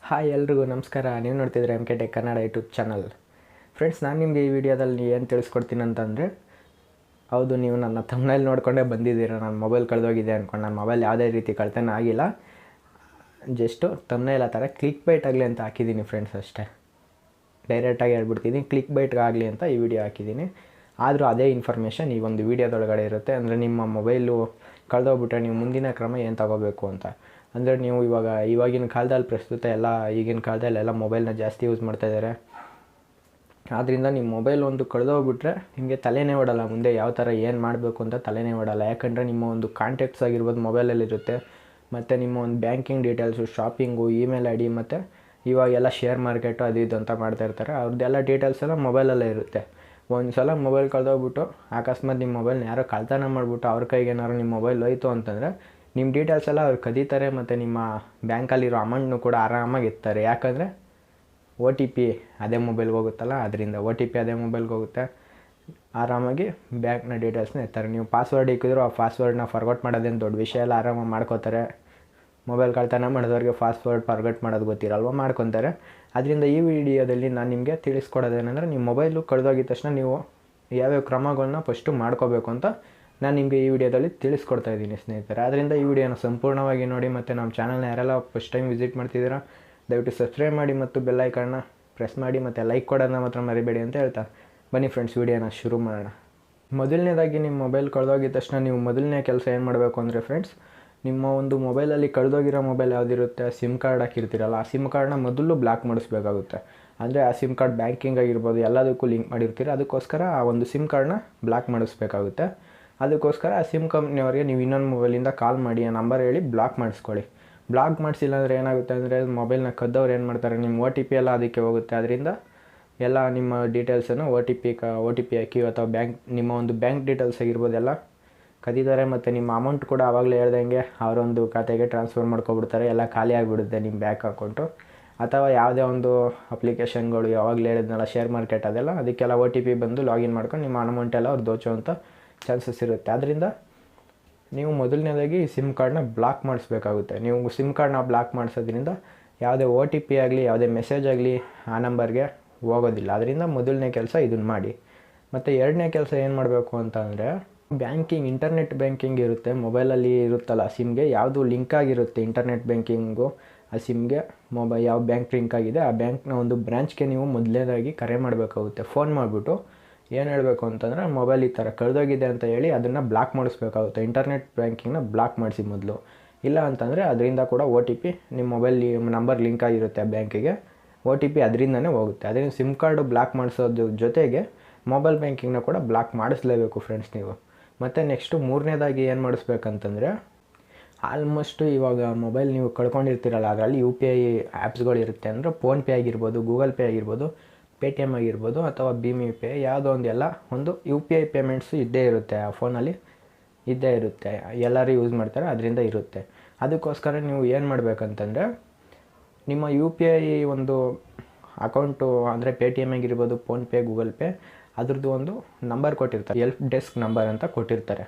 Hi ಎಲ್ರಿಗೂ ನಮಸ್ಕಾರ. ನೀವು ನೋಡ್ತಿದ್ರೆ M K tech Kannada YouTube channel. Friends, ನಾನು ನಿಮಗೆ ಈ ವಿಡಿಯೋದಲ್ಲಿ ಏನು ತಿಳಿಸ್ಕೊಡ್ತೀನಿ ಅಂತಂದರೆ, ಹೌದು, ನೀವು ನನ್ನ ಥಂಬ್ನೈಲ್ ನೋಡಿಕೊಂಡೇ ಬಂದಿದ್ದೀರ. ನನ್ನ ಮೊಬೈಲ್ ಕಳೆದೋಗಿದೆ ಅಂದ್ಕೊಂಡು. ನನ್ನ ಮೊಬೈಲ್ ಯಾವುದೇ ರೀತಿ ಕಳ್ತನ ಆಗಿಲ್ಲ. ಜಸ್ಟು ಥಂಬ್ನೈಲ್ ಆ ಥರ ಕ್ಲಿಕ್ ಬೈಟ್ ಆಗಲಿ ಅಂತ ಹಾಕಿದ್ದೀನಿ ಫ್ರೆಂಡ್ಸ್, ಅಷ್ಟೇ. ಡೈರೆಕ್ಟಾಗಿ ಹೇಳ್ಬಿಡ್ತೀನಿ, ಕ್ಲಿಕ್ ಬೈಟ್ಗಾಗಲಿ ಅಂತ ಈ ವಿಡಿಯೋ ಹಾಕಿದ್ದೀನಿ. ಆದರೂ ಅದೇ ಇನ್ಫಾರ್ಮೇಷನ್ ಈ ಒಂದು ವಿಡಿಯೋದೊಳಗಡೆ ಇರುತ್ತೆ. ಅಂದರೆ ನಿಮ್ಮ ಮೊಬೈಲು ಕಳೆದೋಗ್ಬಿಟ್ರೆ ನೀವು ಮುಂದಿನ ಕ್ರಮ ಏನು ತಗೋಬೇಕು ಅಂತ. ಅಂದರೆ ನೀವು ಇವಾಗಿನ ಕಾಲದಲ್ಲಿ ಪ್ರಸ್ತುತ ಈಗಿನ ಕಾಲದಲ್ಲೆಲ್ಲ ಮೊಬೈಲ್ನ ಜಾಸ್ತಿ ಯೂಸ್ ಮಾಡ್ತಾಯಿದ್ದಾರೆ. ಆದ್ದರಿಂದ ನಿಮ್ಮ ಮೊಬೈಲ್ ಒಂದು ಕಳೆದೋಗ್ಬಿಟ್ರೆ ನಿಮಗೆ ತಲೆನೇ ಓಡಲ್ಲ. ಮುಂದೆ ಯಾವ ಥರ ಏನು ಮಾಡಬೇಕು ಅಂತ ತಲೆನೇ ಓಡಲ್ಲ. ಯಾಕಂದರೆ ನಿಮ್ಮ ಒಂದು ಕಾಂಟ್ಯಾಕ್ಟ್ಸ್ ಆಗಿರ್ಬೋದು ಮೊಬೈಲಲ್ಲಿರುತ್ತೆ. ಮತ್ತು ನಿಮ್ಮ ಒಂದು banking details, shopping, email I D, ಮತ್ತು ಇವಾಗೆಲ್ಲ ಶೇರ್ ಮಾರ್ಕೆಟು ಅದು ಇದು ಅಂತ ಮಾಡ್ತಾಯಿರ್ತಾರೆ. ಅವ್ರದ್ದೆಲ್ಲ ಡೀಟೇಲ್ಸ್ ಎಲ್ಲ ಮೊಬೈಲಲ್ಲೇ ಇರುತ್ತೆ. ಒಂದು ಸಲ ಮೊಬೈಲ್ ಕಳೆದೋಗ್ಬಿಟ್ಟು ಅಕಸ್ಮಾತ್ ನಿಮ್ಮ ಮೊಬೈಲ್ನ ಯಾರೋ ಕಳ್ತನ ಮಾಡಿಬಿಟ್ಟು ಅವ್ರ ಕೈಗೆ ಏನಾದ್ರು ನಿಮ್ಮ ಮೊಬೈಲ್ ಹೋಯ್ತು ಅಂತಂದರೆ ನಿಮ್ಮ ಡೀಟೇಲ್ಸ್ ಎಲ್ಲ ಅವ್ರು ಕದೀತಾರೆ. ಮತ್ತು ನಿಮ್ಮ ಬ್ಯಾಂಕಲ್ಲಿರೋ ಅಮೌಂಟ್ನು ಕೂಡ ಆರಾಮಾಗಿ ಇರ್ತಾರೆ. ಯಾಕಂದರೆ ಒ ಟಿ ಪಿ ಅದೇ ಮೊಬೈಲ್ಗೆ ಹೋಗುತ್ತಲ್ಲ, ಅದರಿಂದ ಒ ಟಿ ಪಿ ಅದೇ ಮೊಬೈಲ್ಗೆ ಹೋಗುತ್ತೆ. ಆರಾಮಾಗಿ ಬ್ಯಾಂಕ್ನ ಡೀಟೇಲ್ಸ್ನ ಇರ್ತಾರೆ. ನೀವು ಪಾಸ್ವರ್ಡ್ ಇಕ್ಕಿದ್ರು ಆ ಪಾಸ್ವರ್ಡ್ನ ಫರ್ಗೊಟ್ ಮಾಡೋದೇನು ದೊಡ್ಡ ವಿಷಯ ಎಲ್ಲ, ಆರಾಮಾಗಿ ಮಾಡ್ಕೋತಾರೆ. ಮೊಬೈಲ್ ಕಳ್ತನ ಮಾಡಿದವ್ರಿಗೆ ಪಾಸ್ವರ್ಡ್ ಫರ್ಗೊಟ್ ಮಾಡೋದು ಗೊತ್ತಿರಲ್ವ, ಮಾಡ್ಕೊತಾರೆ. ಅದರಿಂದ ಈ ವಿಡಿಯೋದಲ್ಲಿ ನಾನು ನಿಮಗೆ ತಿಳಿಸ್ಕೊಡೋದೇನೆಂದರೆ, ನಿಮ್ಮ ಮೊಬೈಲು ಕಳೆದೋಗಿದ ತಕ್ಷಣ ನೀವು ಯಾವ್ಯಾವ ಕ್ರಮಗಳನ್ನ ಫಸ್ಟು ಮಾಡ್ಕೋಬೇಕು ಅಂತ ನಾನು ನಿಮಗೆ ಈ ವಿಡಿಯೋದಲ್ಲಿ ತಿಳಿಸ್ಕೊಡ್ತಾ ಇದ್ದೀನಿ ಸ್ನೇಹಿತರೆ. ಆದ್ದರಿಂದ ಈ ವಿಡಿಯೋನ ಸಂಪೂರ್ಣವಾಗಿ ನೋಡಿ. ಮತ್ತು ನಮ್ಮ ಚಾನಲ್ನ ಯಾರೆಲ್ಲ ಫಸ್ಟ್ ಟೈಮ್ ವಿಸಿಟ್ ಮಾಡ್ತಿದ್ದೀರಾ ದಯವಿಟ್ಟು ಸಬ್ಸ್ಕ್ರೈಬ್ ಮಾಡಿ ಮತ್ತು ಬೆಲ್ ಐಕಾನ್ನ ಪ್ರೆಸ್ ಮಾಡಿ ಮತ್ತು ಲೈಕ್ ಕೊಡೋದನ್ನ ಮಾತ್ರ ಮರಿಬೇಡಿ ಅಂತ ಹೇಳ್ತಾ ಬನ್ನಿ ಫ್ರೆಂಡ್ಸ್, ವಿಡಿಯೋನ ಶುರು ಮಾಡೋಣ. ಮೊದಲನೇದಾಗಿ ನಿಮ್ಮ ಮೊಬೈಲ್ ಕಳೆದೋಗಿದ ತಕ್ಷಣ ನೀವು ಮೊದಲನೇ ಕೆಲಸ ಏನು ಮಾಡಬೇಕು ಅಂದರೆ ಫ್ರೆಂಡ್ಸ್, ನಿಮ್ಮ ಒಂದು ಮೊಬೈಲಲ್ಲಿ ಕಳೆದೋಗಿರೋ ಮೊಬೈಲ್ ಯಾವುದಿರುತ್ತೆ, ಸಿಮ್ ಕಾರ್ಡ್ ಹಾಕಿರ್ತೀರಲ್ಲ, ಆ ಸಿಮ್ ಕಾರ್ಡ್ನ ಮೊದಲು ಬ್ಲಾಕ್ ಮಾಡಿಸ್ಬೇಕಾಗುತ್ತೆ. ಅಂದರೆ ಆ ಸಿಮ್ ಕಾರ್ಡ್ ಬ್ಯಾಂಕಿಂಗ್ ಆಗಿರ್ಬೋದು ಎಲ್ಲದಕ್ಕೂ ಲಿಂಕ್ ಮಾಡಿರ್ತೀರ. ಅದಕ್ಕೋಸ್ಕರ ಆ ಒಂದು ಸಿಮ್ ಕಾರ್ಡ್ನ ಬ್ಲಾಕ್ ಮಾಡಿಸ್ಬೇಕಾಗುತ್ತೆ. ಅದಕ್ಕೋಸ್ಕರ ಆ ಸಿಮ್ ಕಂಪ್ನಿಯವ್ರಿಗೆ ನೀವು ಇನ್ನೊಂದು ಮೊಬೈಲಿಂದ ಕಾಲ್ ಮಾಡಿ ಆ ನಂಬರ್ ಹೇಳಿ ಬ್ಲಾಕ್ ಮಾಡಿಸ್ಕೊಳ್ಳಿ. ಬ್ಲಾಕ್ ಮಾಡಿಸಿಲ್ಲ ಅಂದರೆ ಏನಾಗುತ್ತೆ ಅಂದರೆ, ಮೊಬೈಲ್ನ ಕದ್ದವ್ರು ಏನು ಮಾಡ್ತಾರೆ, ನಿಮ್ಮ ಒ ಟಿ ಪಿ ಎಲ್ಲ ಅದಕ್ಕೆ ಹೋಗುತ್ತೆ. ಅದರಿಂದ ಎಲ್ಲ ನಿಮ್ಮ ಡೀಟೇಲ್ಸನ್ನು ಒ ಟಿ ಪಿ ಹಾಕಿ ಅಥವಾ ನಿಮ್ಮ ಒಂದು ಬ್ಯಾಂಕ್ ಡೀಟೇಲ್ಸ್ ಆಗಿರ್ಬೋದು ಎಲ್ಲ ಕದೀತಾರೆ. ಮತ್ತು ನಿಮ್ಮ ಅಮೌಂಟ್ ಕೂಡ ಆವಾಗಲೇ ಹೇಳ್ದಂಗೆ ಅವರೊಂದು ಖಾತೆಗೆ ಟ್ರಾನ್ಸ್ಫರ್ ಮಾಡ್ಕೊಬಿಡ್ತಾರೆ. ಎಲ್ಲ ಖಾಲಿ ಆಗಿಬಿಡುತ್ತೆ ನಿಮ್ಮ ಬ್ಯಾಂಕ್ ಅಕೌಂಟು. ಅಥವಾ ಯಾವುದೇ ಒಂದು ಅಪ್ಲಿಕೇಶನ್ಗಳು ಯಾವಾಗಲೇ ಹೇಳಿದ್ನಲ್ಲ ಶೇರ್ ಮಾರ್ಕೆಟ್ ಅದೆಲ್ಲ, ಅದಕ್ಕೆಲ್ಲ ಒ ಟಿ ಪಿ ಬಂದು ಲಾಗಿನ್ ಮಾಡ್ಕೊಂಡು ನಿಮ್ಮ ಅಮೌಂಟೆಲ್ಲ ಅವ್ರು ದೋಚುವಂಥ ಚಾನ್ಸಸ್ ಇರುತ್ತೆ. ಆದ್ದರಿಂದ ನೀವು ಮೊದಲನೇದಾಗಿ ಸಿಮ್ ಕಾರ್ಡ್ನ ಬ್ಲಾಕ್ ಮಾಡಿಸ್ಬೇಕಾಗುತ್ತೆ. ನೀವು ಸಿಮ್ ಕಾರ್ಡ್ನ ಬ್ಲಾಕ್ ಮಾಡಿಸೋದ್ರಿಂದ ಯಾವುದೇ ಒ ಟಿ ಪಿ ಆಗಲಿ ಯಾವುದೇ ಮೆಸೇಜ್ ಆಗಲಿ ಆ ನಂಬರ್ಗೆ ಹೋಗೋದಿಲ್ಲ. ಅದರಿಂದ ಮೊದಲನೇ ಕೆಲಸ ಇದನ್ನು ಮಾಡಿ. ಮತ್ತು ಎರಡನೇ ಕೆಲಸ ಏನು ಮಾಡಬೇಕು ಅಂತ ಅಂದರೆ, ಇಂಟರ್ನೆಟ್ ಬ್ಯಾಂಕಿಂಗ್ ಇರುತ್ತೆ ಮೊಬೈಲಲ್ಲಿ ಇರುತ್ತಲ್ಲ, ಸಿಮ್ಗೆ ಯಾವುದು ಲಿಂಕ್ ಆಗಿರುತ್ತೆ ಇಂಟರ್ನೆಟ್ ಬ್ಯಾಂಕಿಂಗು, ಆ ಸಿಮ್ಗೆ ಯಾವ ಬ್ಯಾಂಕ್ ಲಿಂಕ್ ಆಗಿದೆ ಆ ಬ್ಯಾಂಕ್ನ ಒಂದು ಬ್ರ್ಯಾಂಚ್ಗೆ ನೀವು ಮೊದಲನೇದಾಗಿ ಕರೆ ಮಾಡಬೇಕಾಗುತ್ತೆ. ಫೋನ್ ಮಾಡಿಬಿಟ್ಟು ಏನು ಹೇಳಬೇಕು ಅಂತಂದರೆ, ಮೊಬೈಲ್ ಈ ಥರ ಕಳೆದೋಗಿದೆ ಅಂತ ಹೇಳಿ ಅದನ್ನು ಬ್ಲಾಕ್ ಮಾಡಿಸ್ಬೇಕಾಗುತ್ತೆ. ಇಂಟರ್ನೆಟ್ ಬ್ಯಾಂಕಿಂಗ್ನ ಬ್ಲಾಕ್ ಮಾಡಿಸಿ ಮೊದಲು. ಇಲ್ಲ ಅಂತಂದರೆ ಅದರಿಂದ ಕೂಡ ಒ ಟಿ ಪಿ ನಿಮ್ಮ ಮೊಬೈಲ್ ನಂಬರ್ ಲಿಂಕ್ ಆಗಿರುತ್ತೆ ಆ ಬ್ಯಾಂಕಿಗೆ, ಒ ಟಿ ಪಿ ಅದರಿಂದನೇ ಹೋಗುತ್ತೆ. ಅದರಿಂದ ಸಿಮ್ ಕಾರ್ಡು ಬ್ಲಾಕ್ ಮಾಡಿಸೋದ್ರ ಜೊತೆಗೆ ಮೊಬೈಲ್ ಬ್ಯಾಂಕಿಂಗ್ನ ಕೂಡ ಬ್ಲಾಕ್ ಮಾಡಿಸ್ಲೇಬೇಕು ಫ್ರೆಂಡ್ಸ್ ನೀವು. ಮತ್ತು ನೆಕ್ಸ್ಟು ಮೂರನೇದಾಗಿ ಏನು ಮಾಡಿಸ್ಬೇಕಂತಂದರೆ, ಆಲ್ಮೋಸ್ಟು ಇವಾಗ ಮೊಬೈಲ್ ನೀವು ಕಳ್ಕೊಂಡಿರ್ತೀರಲ್ಲ, ಅದರಲ್ಲಿ ಯು ಪಿ ಐ ಆ್ಯಪ್ಸ್ಗಳಿರುತ್ತೆ. ಅಂದರೆ ಫೋನ್ಪೇ ಆಗಿರ್ಬೋದು, ಗೂಗಲ್ ಪೇ ಆಗಿರ್ಬೋದು, ಪೇಟಿಎಮ್ ಆಗಿರ್ಬೋದು, ಅಥವಾ ಭೀಮ್ ಯು ಪಿ ಐ ಯಾವುದೋ ಒಂದು ಯು ಪಿ ಐ ಪೇಮೆಂಟ್ಸು ಇದ್ದೇ ಇರುತ್ತೆ. ಆ ಫೋನಲ್ಲಿ ಇದ್ದೇ ಇರುತ್ತೆ, ಎಲ್ಲರೂ ಯೂಸ್ ಮಾಡ್ತಾರೆ, ಅದರಿಂದ ಇರುತ್ತೆ. ಅದಕ್ಕೋಸ್ಕರ ನೀವು ಏನು ಮಾಡಬೇಕಂತಂದರೆ, ನಿಮ್ಮ ಯು ಪಿ ಐ ಒಂದು ಅಕೌಂಟು ಅಂದರೆ ಪೇಟಿಎಮ್ ಆಗಿರ್ಬೋದು, ಫೋನ್ಪೇ, ಗೂಗಲ್ ಪೇ, ಅದ್ರದ್ದು ಒಂದು ನಂಬರ್ ಕೊಟ್ಟಿರ್ತಾರೆ, ಹೆಲ್ಪ್ ಡೆಸ್ಕ್ ನಂಬರ್ ಅಂತ ಕೊಟ್ಟಿರ್ತಾರೆ.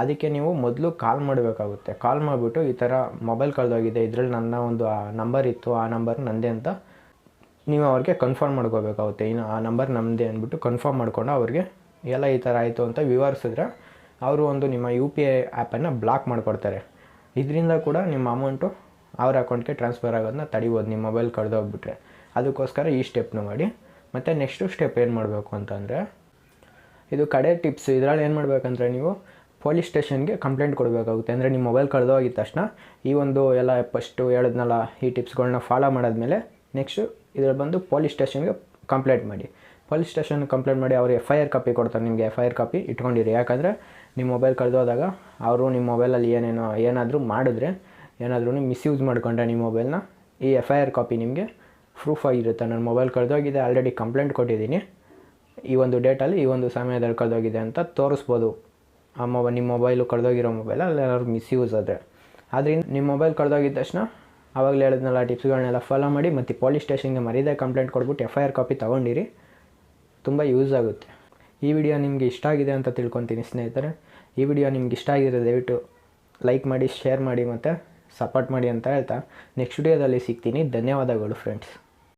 ಅದಕ್ಕೆ ನೀವು ಮೊದಲು ಕಾಲ್ ಮಾಡಬೇಕಾಗುತ್ತೆ. ಕಾಲ್ ಮಾಡಿಬಿಟ್ಟು ಈ ಥರ ಮೊಬೈಲ್ ಕಳೆದೋಗಿದೆ, ಇದರಲ್ಲಿ ನನ್ನ ಒಂದು ನಂಬರ್ ಇತ್ತು, ಆ ನಂಬರ್ ನನ್ನದೇ ಅಂತ ನೀವು ಅವ್ರಿಗೆ ಕನ್ಫರ್ಮ್ ಮಾಡ್ಕೋಬೇಕಾಗುತ್ತೆ. ಇನ್ನು ಆ ನಂಬರ್ ನಮ್ಮದೇ ಅಂದ್ಬಿಟ್ಟು ಕನ್ಫರ್ಮ್ ಮಾಡ್ಕೊಂಡು ಅವ್ರಿಗೆ ಎಲ್ಲ ಈ ಥರ ಆಯಿತು ಅಂತ ವಿವರಿಸಿದ್ರೆ ಅವರು ಒಂದು ನಿಮ್ಮ ಯು ಪಿ ಐ ಆ್ಯಪನ್ನು ಬ್ಲಾಕ್ ಮಾಡಿಕೊಡ್ತಾರೆ. ಇದರಿಂದ ಕೂಡ ನಿಮ್ಮ ಅಮೌಂಟು ಅವ್ರ ಅಕೌಂಟ್ಗೆ ಟ್ರಾನ್ಸ್ಫರ್ ಆಗೋದನ್ನ ತಡಿಬೋದು, ನಿಮ್ಮ ಮೊಬೈಲ್ ಕಳೆದೋಗ್ಬಿಟ್ರೆ. ಅದಕ್ಕೋಸ್ಕರ ಈ ಸ್ಟೆಪ್ನ ಮಾಡಿ. ಮತ್ತು ನೆಕ್ಸ್ಟು ಸ್ಟೆಪ್ ಏನು ಮಾಡಬೇಕು ಅಂತಂದರೆ, ಇದು ಕಡೆ ಟಿಪ್ಸ್. ಇದರಲ್ಲಿ ಏನು ಮಾಡಬೇಕಂದ್ರೆ, ನೀವು ಪೊಲೀಸ್ ಸ್ಟೇಷನ್ಗೆ ಕಂಪ್ಲೇಂಟ್ ಕೊಡಬೇಕಾಗುತ್ತೆ. ಅಂದರೆ ನಿಮ್ಮ ಮೊಬೈಲ್ ಕಳೆದೋಗಿದ ತಕ್ಷಣ ಈ ಒಂದು ಎಲ್ಲ ಫಸ್ಟು ಹೇಳಿದ್ನಲ್ಲ ಈ ಟಿಪ್ಸ್ಗಳನ್ನ ಫಾಲೋ ಮಾಡಾದ್ಮೇಲೆ ನೆಕ್ಸ್ಟು ಇದರಲ್ಲಿ ಬಂದು ಪೊಲೀಸ್ ಸ್ಟೇಷನ್ಗೆ ಕಂಪ್ಲೇಂಟ್ ಮಾಡಿ. ಪೊಲೀಸ್ ಸ್ಟೇಷನ್ಗೆ ಕಂಪ್ಲೇಂಟ್ ಮಾಡಿ ಅವರು ಎಫ್ ಐ ಆರ್ ಕಾಪಿ ಕೊಡ್ತಾರೆ ನಿಮಗೆ. ಎಫ್ ಐ ಆರ್ ಕಾಪಿ ಇಟ್ಕೊಂಡಿರಿ. ಯಾಕಂದರೆ ನಿಮ್ಮ ಮೊಬೈಲ್ ಕಳೆದೋದಾಗ ಅವರು ನಿಮ್ಮ ಮೊಬೈಲಲ್ಲಿ ಏನಾದರೂ ಮಾಡಿದ್ರೆ, ಏನಾದರೂ ಮಿಸ್ಯೂಸ್ ಮಾಡ್ಕೊಂಡ್ರೆ ನಿಮ್ಮ ಮೊಬೈಲ್ನ, ಈ ಎಫ್ ಐ ಆರ್ ಕಾಪಿ ನಿಮಗೆ ಪ್ರೂಫ್ ಆಗಿರುತ್ತೆ. ನನ್ನ ಮೊಬೈಲ್ ಕಳೆದೋಗಿದೆ, ಆಲ್ರೆಡಿ ಕಂಪ್ಲೇಂಟ್ ಕೊಟ್ಟಿದ್ದೀನಿ, ಈ ಒಂದು ಡೇಟಲ್ಲಿ ಈ ಒಂದು ಸಮಯದಲ್ಲಿ ಕಳೆದೋಗಿದೆ ಅಂತ ತೋರಿಸ್ಬೋದು. ನಿಮ್ಮ ಮೊಬೈಲು ಕಳೆದೋಗಿರೋ ಮೊಬೈಲಲ್ಲಿ ಏನಾದ್ರು ಮಿಸ್ಯೂಸ್ ಆದರೆ. ಆದ್ದರಿಂದ ನಿಮ್ಮ ಮೊಬೈಲ್ ಕಳೆದೋಗಿದ ತಕ್ಷಣ ಆವಾಗಲೇ ಹೇಳಿದ್ನಲ್ಲ ಟಿಪ್ಸ್ಗಳನ್ನೆಲ್ಲ ಫಾಲೋ ಮಾಡಿ ಮತ್ತು ಪೊಲೀಸ್ ಸ್ಟೇಷನ್ಗೆ ಮರೀದೇ ಕಂಪ್ಲೇಂಟ್ ಕೊಟ್ಬಿಟ್ಟು ಎಫ್ ಐ ಆರ್ ಕಾಪಿ ತೊಗೊಂಡಿರಿ. ತುಂಬ ಯೂಸ್ ಆಗುತ್ತೆ. ಈ ವಿಡಿಯೋ ನಿಮಗೆ ಇಷ್ಟ ಆಗಿದೆ ಅಂತ ತಿಳ್ಕೊತೀನಿ ಸ್ನೇಹಿತರೆ. ಈ ವಿಡಿಯೋ ನಿಮ್ಗೆ ಇಷ್ಟ ಆಗಿದ್ರೆ ದಯವಿಟ್ಟು ಲೈಕ್ ಮಾಡಿ, ಶೇರ್ ಮಾಡಿ ಮತ್ತು ಸಪೋರ್ಟ್ ಮಾಡಿ ಅಂತ ಹೇಳ್ತಾ ನೆಕ್ಸ್ಟ್ ವಿಡಿಯೋದಲ್ಲಿ ಸಿಗ್ತೀನಿ. ಧನ್ಯವಾದಗಳು ಫ್ರೆಂಡ್ಸ್.